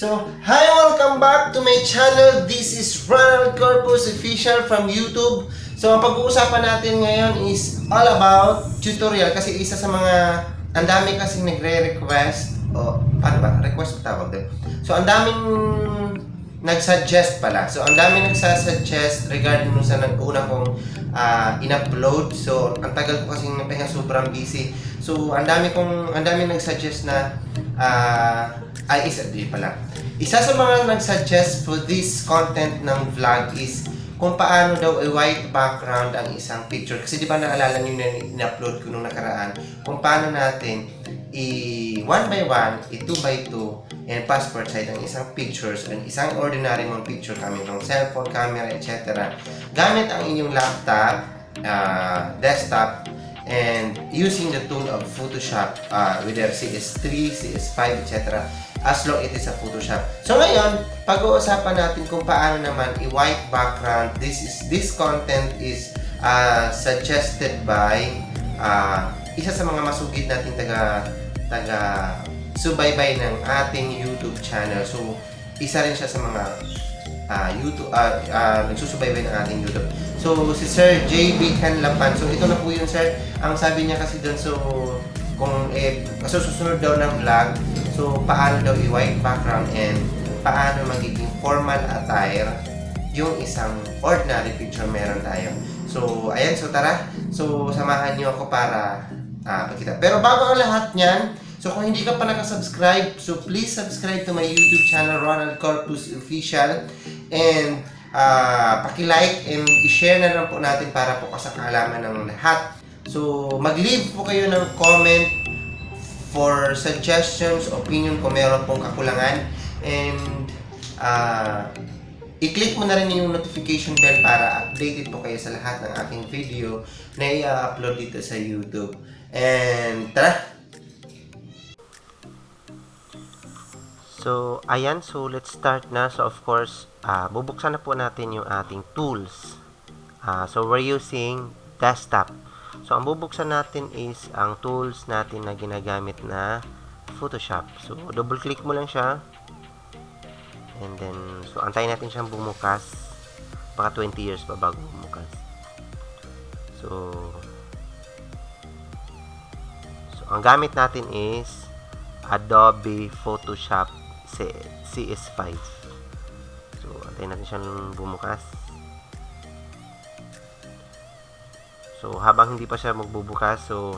So, hi! Welcome back to my channel. This is Ronald Corpus Official from YouTube. So, ang pag-uusapan natin ngayon is all about tutorial. Kasi isa sa mga, ang dami kasing nagre-request. O, paano ba? Request pa tawag din. So, ang daming nag-suggest pala. So, ang daming nagsasuggest regarding nung sa nag-una kong in-upload. So, ang tagal ko kasing napahinga, sobrang busy. So, ang dami nag-suggest na isa sa mga nag-suggest for this content ng vlog is kung paano daw white background ang isang picture. Kasi di ba naalala nyo na in-upload ko nung nakaraan kung paano natin one by one, 2 by 2 and passport size ang isang pictures and isang ordinary mong picture coming from cellphone, camera, etc. Gamit ang inyong laptop, desktop, and using the tool of Photoshop, whether CS3, CS5, etc. as long it is a Photoshop. So ngayon, pag-uusapan natin kung paano naman i-white background. This content is suggested by isa sa mga masugid natin taga subaybay ng ating YouTube channel. So isa rin siya sa mga YouTube nagsusubaybay ng ating YouTube. So si Sir JB Canlapan. So ito na po yun, sir. Ang sabi niya kasi doon, so kung susunod daw ng vlog, so paano daw i-white background and paano magiging formal attire yung isang ordinary picture meron tayo. So ayan, so tara. So samahan niyo ako para pakita. Pero bago ang lahat niyan, so kung hindi ka pa nakasubscribe, so please subscribe to my YouTube channel, Ronald Corpus Official. And paki-like and i-share na lang po natin para po kasakalaman ng lahat. So mag-leave po kayo ng comment for suggestions, opinion kung meron pong kakulangan. And i-click mo na rin yung notification bell para updated po kayo sa lahat ng aking video na i-upload dito sa YouTube. And tara! So, ayan. So, let's start na. So, of course, bubuksan na po natin yung ating tools. So, we're using desktop. So, ang bubuksan natin is ang tools natin na ginagamit na Photoshop. So, double-click mo lang siya. And then, so, antayin natin siyang bumukas. Baka 20 years pa bago bumukas. So, ang gamit natin is Adobe Photoshop CS5. So, antayin natin siyang bumukas. So, habang hindi pa siya magbubukas, so,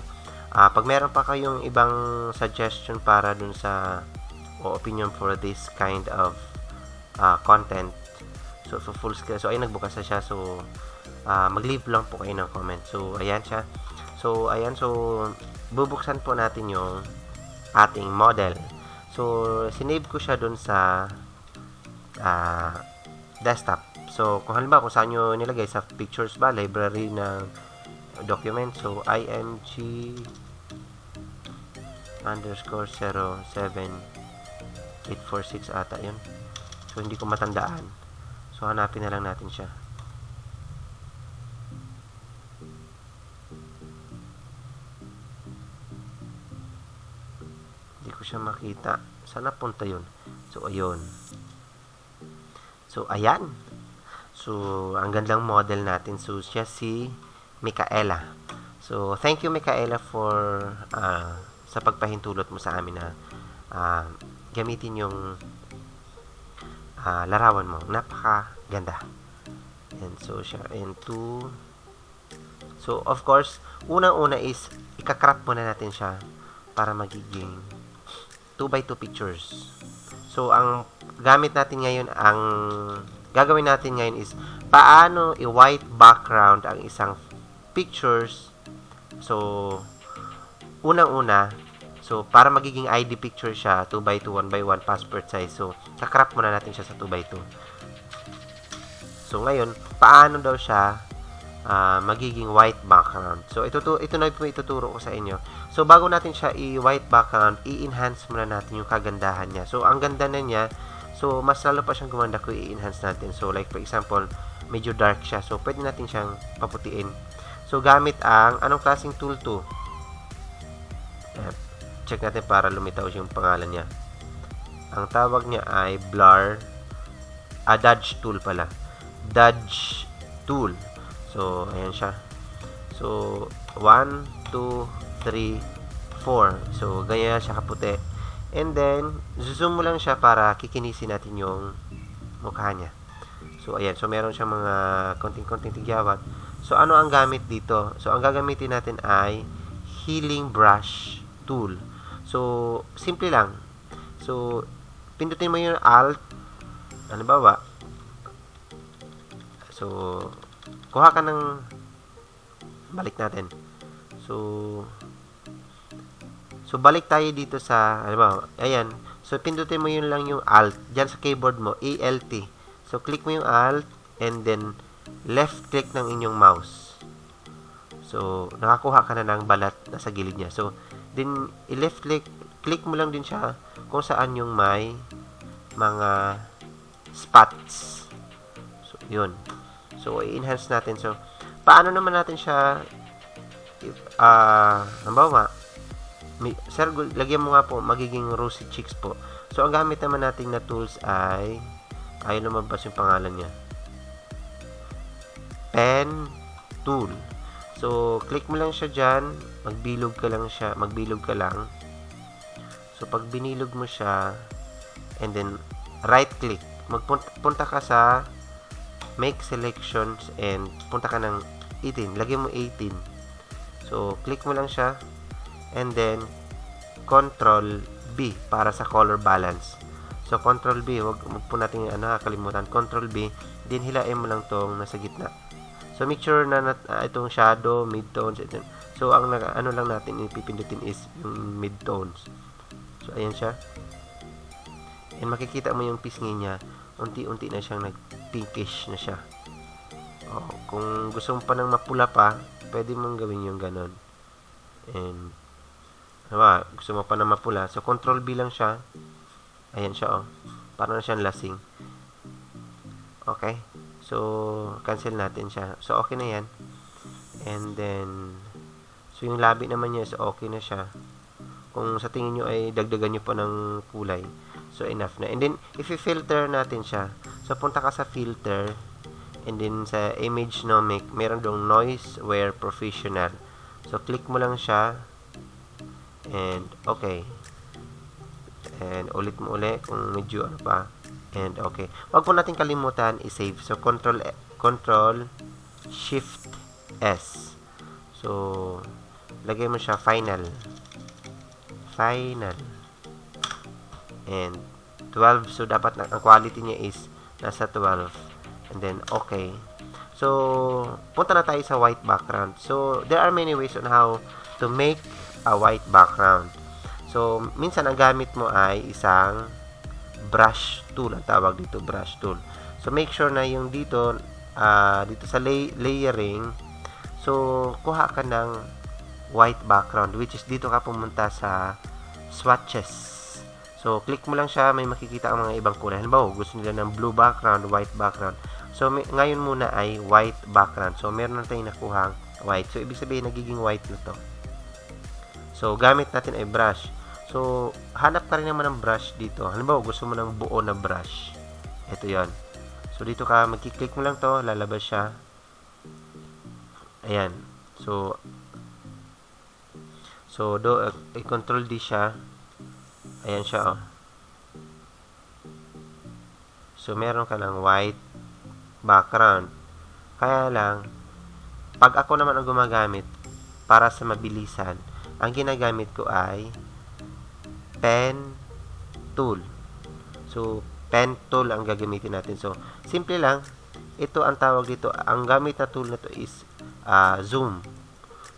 pag meron pa kayong ibang suggestion para dun sa opinion for this kind of content, so, full screen. So, ayun, nagbukas na siya. So, mag-leave lang po kayo ng comment. So, ayan siya. So, ayan. So, bubuksan po natin yung ating model. So, sinave ko siya dun sa desktop. So, kung halimbawa, kung saan nyo nilagay sa pictures ba, library ng document. So, img _07846 ata yun. So, hindi ko matandaan. So, hanapin na lang natin siya. Hindi ko siya makita. Saan napunta yun? So, ayun. So, ayan. So, ang gandang model natin. So, siya si Micaela. So, thank you, Micaela, for sa pagpahintulot mo sa amin na gamitin yung larawan mo. Napakaganda. And so, siya into. So, of course, unang-una is ikakrap muna natin siya para magiging 2 by 2 pictures. So, ang gamit natin ngayon, ang gagawin natin ngayon is paano i-white background ang isang pictures. So, unang-una, so, para magiging ID picture siya, 2 by 2, 1 by 1, passport size. So, kakrap muna natin siya sa 2 by 2. So, ngayon, paano daw siya magiging white background. So, ito na po ituturo ko sa inyo. So, bago natin siya i-white background, i-enhance muna natin yung kagandahan niya. So, ang ganda na niya, so, mas lalo pa siyang gumanda kung i-enhance natin. So, like, for example, medyo dark siya. So, pwede natin siyang paputiin. So, gamit ang, anong klaseng tool to? Check natin para lumitaw yung pangalan niya. Ang tawag niya ay blur, dodge tool pala. Dodge tool. So, ayan siya. So, 1, 2, 3, 4. So, ganyan siya kaputi. And then, zoom mo lang siya para kikinisin natin yung mukha niya. So, ayan. So, meron siyang mga konting-konting tigyawat. So, ano ang gamit dito? So, ang gagamitin natin ay healing brush tool. So, simple lang. So, pindutin mo yung alt. Ano ba? So, kuha ka ng balik natin. So, balik tayo dito sa, ano ba? Ayan. So, pindutin mo yun lang yung alt. Diyan sa keyboard mo, ALT. So, click mo yung alt and then left click ng inyong mouse. So, nakakuha ka na ng balat na sa gilid niya. So, then, i-left click mo lang din siya kung saan yung may mga spots. So, yun. So, i-enhance natin. So, paano naman natin siya halimbawa, sir, lagyan mo nga po, magiging rosy cheeks po. So, ang gamit naman natin na tools ay, ayaw lumabas yung pangalan niya. Pen tool. So, click mo lang siya dyan. Magbilog ka lang. So, pag binilog mo siya, and then, right click. Punta ka sa make selections and punta ka ng 18. Lagyan mo 18. So, click mo lang siya. And then, Control B para sa color balance. So, Control B. Huwag po natin nakakalimutan. Control B. Then, hilain mo lang tong nasa gitna. So, make sure na itong shadow, midtones. So, ang ano lang natin ipipindutin is yung midtones. So, ayan siya. And makikita mo yung pisngi niya. Unti-unti na siyang nag-pinkish na siya. Kung gusto mo pa ng mapula pa, pwede mong gawin yung ganon. And, gusto mo pa ng mapula. So, Control B lang siya. Ayan siya, Para na siyang lasing. Okay? So, cancel natin siya. So, okay na yan. And then, so yung labi naman niya is okay na siya. Kung sa tingin nyo ay dagdagan nyo pa ng kulay, so enough na. And then, if i-filter natin siya, so punta ka sa filter, and then sa image nomic, meron dong noise where professional. So, click mo lang siya, and okay. And ulit mo ulit kung medyo ano pa. And okay. Huwag po natin kalimutan i-save. So, Control Shift S. So, lagay mo siya final. And 12. So, dapat ang quality niya is nasa 12. And then, okay. So, punta na tayo sa white background. So, there are many ways on how to make a white background. So, minsan ang gamit mo ay isang brush tool. Ang tawag dito, brush tool. So, make sure na yung dito sa layering, so, kuha ka ng white background, which is dito ka pumunta sa swatches. So, click mo lang siya, may makikita ang mga ibang kulay. Halimbawa, gusto nila ng blue background, white background. So, ngayon muna ay white background. So, meron na tayong nakuhang white. So, ibig sabihin, nagiging white na to. So, gamit natin ay brush. So, hanap ka rin naman ng brush dito. Halimbawa, gusto mo ng buo na brush. Ito yon. So, dito ka, magkiklik mo lang to, lalabas siya. Ayan. So, i-control D siya. Ayan siya, So, meron ka ng white background. Kaya lang, pag ako naman ang gumagamit para sa mabilisan, ang ginagamit ko ay pen tool. So, pen tool ang gagamitin natin. So, simple lang. Ito ang tawag dito. Ang gamit na tool na to is zoom.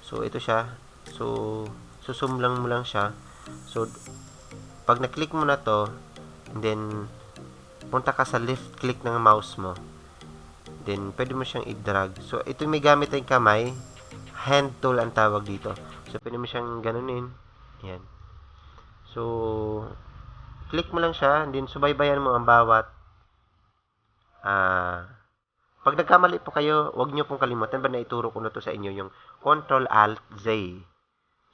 So, ito siya. So, zoom lang mo lang siya. So, pag na-click mo na to, and then, punta ka sa left click ng mouse mo. Then, pwede mo siyang i-drag. So, ito may gamit tayong kamay. Hand tool ang tawag dito. So, pwede mo siyang ganunin. Ayan. So, click mo lang siya, and then subaybayan mo ang bawat pag nagkamali po kayo, huwag nyo pong kalimutan ba na ituro ko na to sa inyo yung Control-Alt-Z.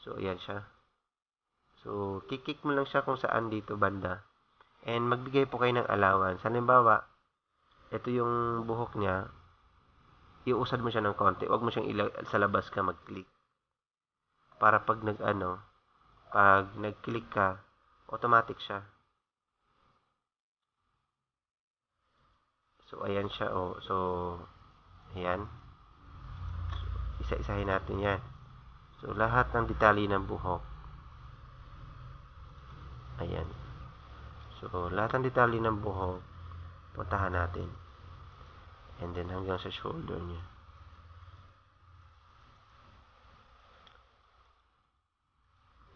So, ayan siya. So, kikik mo lang siya kung saan dito banda. And magbigay po kayo ng allowance. Halimbawa, ito yung buhok niya, iusad mo siya ng konti. Huwag mo siyang sa labas ka mag-click. Para pag nag-click ka, automatic siya. So, ayan siya. Oh. So, ayan. Isa-isahin natin yan. So, lahat ng detalye ng buhok. Ayan. So, lahat ng detalye ng buhok, puntahan natin. And then, hanggang sa shoulder niya.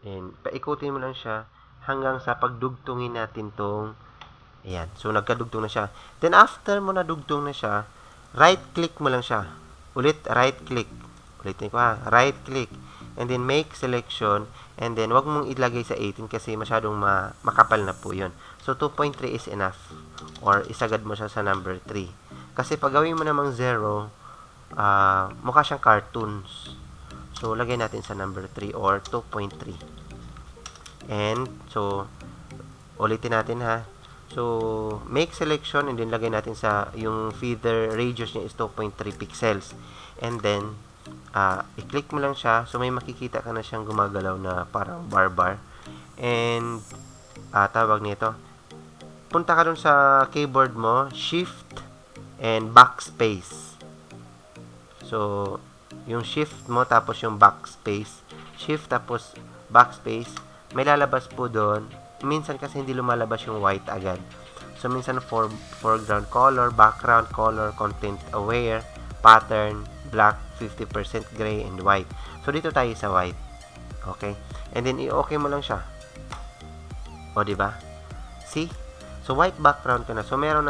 And, paikutin mo lang siya hanggang sa pagdugtungin natin tong ayan. So, nagkadugtong na siya. Then, after mo nadugtong na siya, right-click mo lang siya. Ulit, right-click. Ulitin ko ha. Right-click. And then, make selection. And then, wag mong ilagay sa 18 kasi masyadong makapal na po yun. So, 2.3 is enough. Or, isagad mo siya sa number 3. Kasi pag gawin mo namang 0, mukha siyang cartoons. So, lagay natin sa number 3 or 2.3. And, so, ulitin natin ha. So, make selection and then lagay natin sa yung feather radius niya is 2.3 pixels. And then, i-click mo lang siya. So, may makikita ka na siyang gumagalaw na parang bar. And, tawag nito. Punta ka dun sa keyboard mo, Shift and Backspace. So, yung Shift mo tapos yung Backspace. Shift tapos Backspace. May lalabas po doon. Minsan kasi hindi lumalabas yung white agad. So, minsan foreground color, background color, content aware, pattern, black, 50% gray, and white. So, dito tayo sa white. Okay? And then, i-okay mo lang siya. O, diba? See? So, white background ka na. So, meron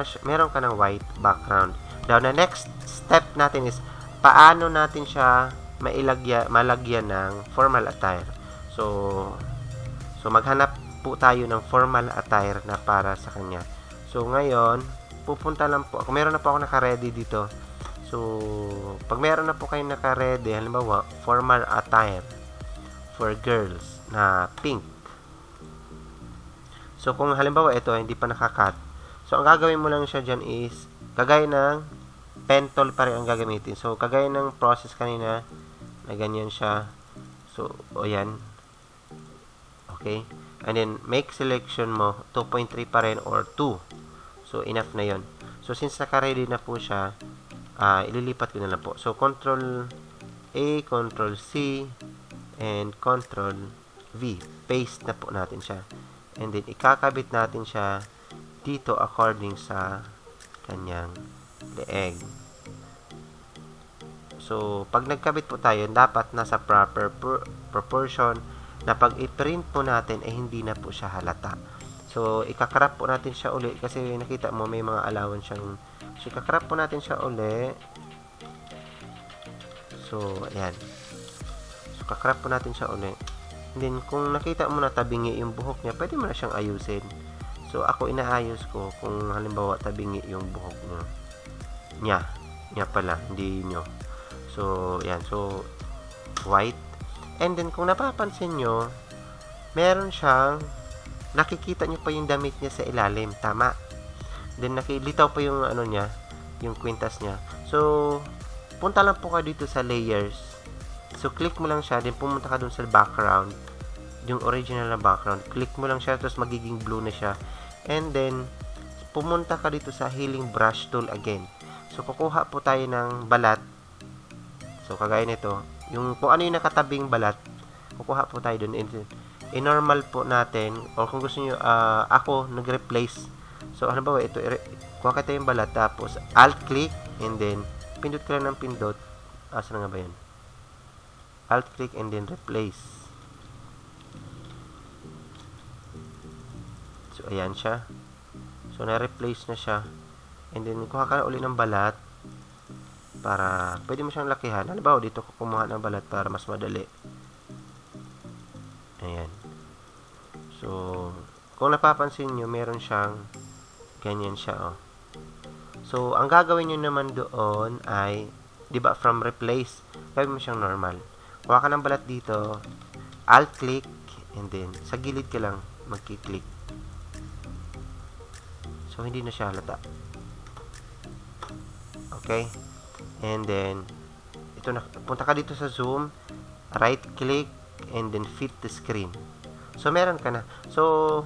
ka ng white background. Now, the next step natin is, paano natin siya malagyan ng formal attire. So maghanap po tayo ng formal attire na para sa kanya. So, ngayon, pupunta lang po. Kung meron na po ako naka-ready dito. So, pag meron na po kayo naka-ready, halimbawa, formal attire for girls na pink. So, kung halimbawa ito, hindi pa nakakat. So, ang gagawin mo lang siya dyan is, kagaya ng pen tool pa rin ang gagamitin. So, kagaya ng process kanina, na ganyan siya. So, o yan. Okay? And then, make selection mo, 2.3 pa rin or 2. So, enough na yon. So, since naka-ready na po siya, ililipat ko na lang po. So, Control A, Control C, and Control V. Paste na po natin siya. And then, ikakabit natin siya dito according sa kanyang leeg. So, pag nagkabit po tayo, dapat nasa proper proportion na pag i-print po natin, hindi na po siya halata. So, ikakrap po natin siya uli kasi nakita mo may mga allowance siyang. So, ikakrap po natin siya uli. So, ayan. So, kakrap po natin siya uli. And then, kung nakita mo na tabingi yung buhok niya, pwede mo na siyang ayusin. So, ako inaayos ko kung halimbawa tabingi yung buhok niya. Niya pala, hindi nyo. So, ayan. So, white. And then, kung napapansin nyo, meron siyang, nakikita nyo pa yung damit niya sa ilalim. Tama. Then, nakilitaw pa yung, niya, yung kwintas niya. So, punta lang po kayo dito sa layers. So, click mo lang siya. Then, pumunta ka dun sa background. Yung original na background. Click mo lang siya, tapos magiging blue na siya. And then, pumunta ka dito sa healing brush tool again. So, kukuha po tayo ng balat. So, kagaya nito. Yung kung ano yung nakatabing balat, kukuha po tayo dun. I-normal po natin, or kung gusto nyo, ako, nag-replace. So, ano ba, ito, kuha ka tayo yung balat, tapos, alt-click, and then, pindot ka lang ng pindot. Saan nga ba yan? Alt-click, and then, replace. So, ayan siya. So, na-replace na siya. And then, kuha ka na uli ng balat, para pwede mo siyang lakihan. Halimbawa, dito ko kumuha ng balat para mas madali. Ayan. So, kung napapansin nyo, meron siyang ganyan siya, oh. So, ang gagawin nyo naman doon ay, di ba, from replace, gawin mo siyang normal. Kuha ka ng balat dito, alt-click, and then, sa gilid ka lang, magki-click. So, hindi na siya halata. Okay? And then, ito na, punta ka dito sa zoom, right click, and then fit the screen. So, meron ka na. So,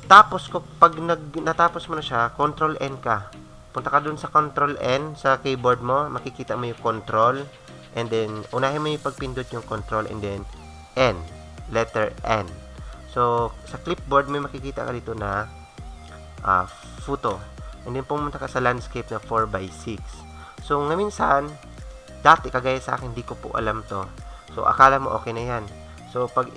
tapos, pag natapos mo na siya, Control N ka. Punta ka dun sa Control N sa keyboard mo, makikita mo yung control, and then, unahin mo yung pagpindot yung control, and then, N. Letter N. So, sa clipboard, may makikita ka dito na photo. And then, pumunta ka sa landscape na 4x6. So, nga minsan, dati, kagaya sa akin, di ko po alam to. So, akala mo okay na yan. So, pag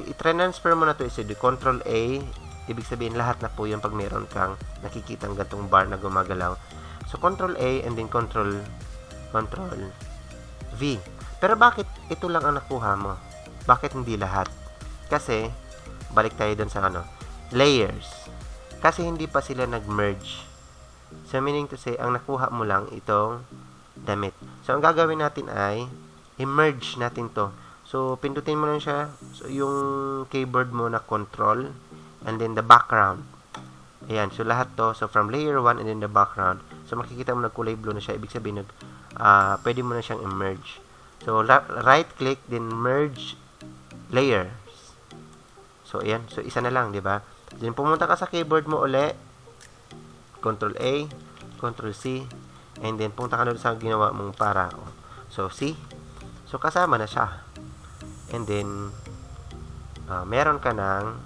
i-transfer mo na to, is Control A, ibig sabihin, lahat na po yung pag meron kang nakikitang gantong bar na gumagalaw. So, Control A, and then Control V. Pero bakit ito lang ang nakuha mo? Bakit hindi lahat? Kasi, balik tayo dun sa layers. Kasi hindi pa sila nag-merge. So, meaning to say, ang nakuha mo lang itong damit. So, ang gagawin natin ay, i-merge natin to. So, pindutin mo lang siya, so, yung keyboard mo na control, and then the background. Ayan, so lahat to. So, from layer 1 and then the background. So, makikita mo nagkulay blue na siya. Ibig sabihin, pwede mo na siyang i-merge. So, right-click, then merge layers. So, ayan. So, isa na lang, di ba? Then, pumunta ka sa keyboard mo uli. Control A, Control C, and then, punta ka na sa ginawa mong para. So, C. So, kasama na siya. And then, meron ka ng,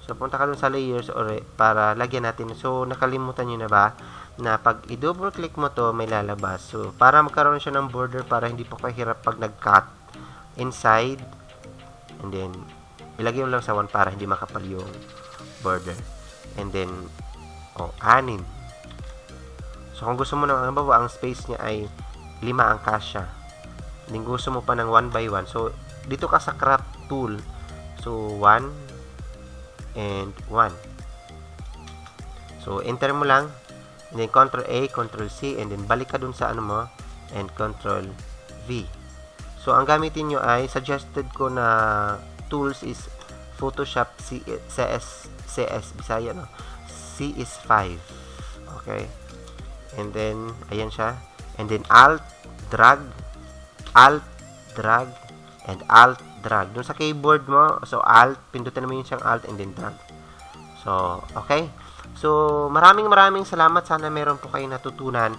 so, punta ka dun sa layers uli para lagyan natin. So, nakalimutan nyo na ba na pag i-double click mo to, may lalabas. So, para magkaroon siya ng border para hindi po kahirap pag nag-cut inside. And then, ilagay mo lang sa 1 para hindi makapal yung border. And then, 6. So, kung gusto mo ng ang space niya ay 5 ang kasya. And then, gusto mo pa ng 1 by 1. So, dito ka sa crop tool. So, 1 and 1. So, enter mo lang. And then, Control A, Control C, and then, balik ka dun sa mo, and Control V. So, ang gamitin nyo ay, suggested ko na tools is Photoshop CS, Bisaya, no? C is 5. Okay? And then, ayan siya. And then, Alt, drag, and Alt, drag. Doon sa keyboard mo, so, Alt, pindutin mo yun siyang Alt, and then drag. So, okay? So, maraming salamat. Sana meron po kayo natutunan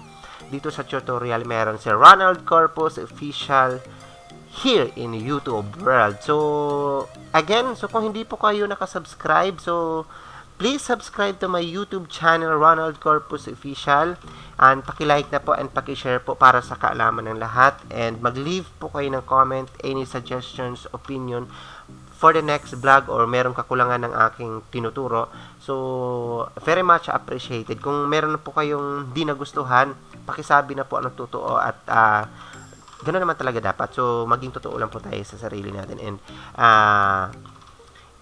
dito sa tutorial. Meron si Ronald Corpus Official here in YouTube world. So, again, so kung hindi po kayo nakasubscribe, so, please subscribe to my YouTube channel, Ronald Corpus Official. And paki-like na po and paki-share po para sa kaalaman ng lahat. And mag-leave po kayo ng comment, any suggestions, opinion for the next vlog or merong kakulangan ng aking tinuturo. So, very much appreciated. Kung meron po kayong di nagustuhan, pakisabi na po anong totoo at ganoon naman talaga dapat. So, maging totoo lang po tayo sa sarili natin.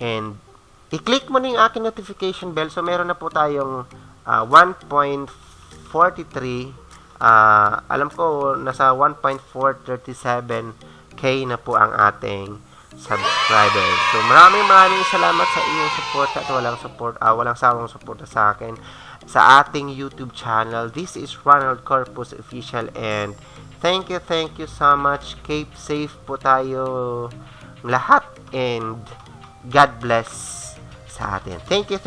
And i-click mo na yung aking notification bell. So, meron na po tayong 1.43. Alam ko, nasa 1.437K na po ang ating subscribers. So, maraming salamat sa inyong support at walang sawang support sa akin sa ating YouTube channel. This is Ronald Corpus Official and thank you so much. Keep safe po tayo lahat and God bless sa atin. Thank you.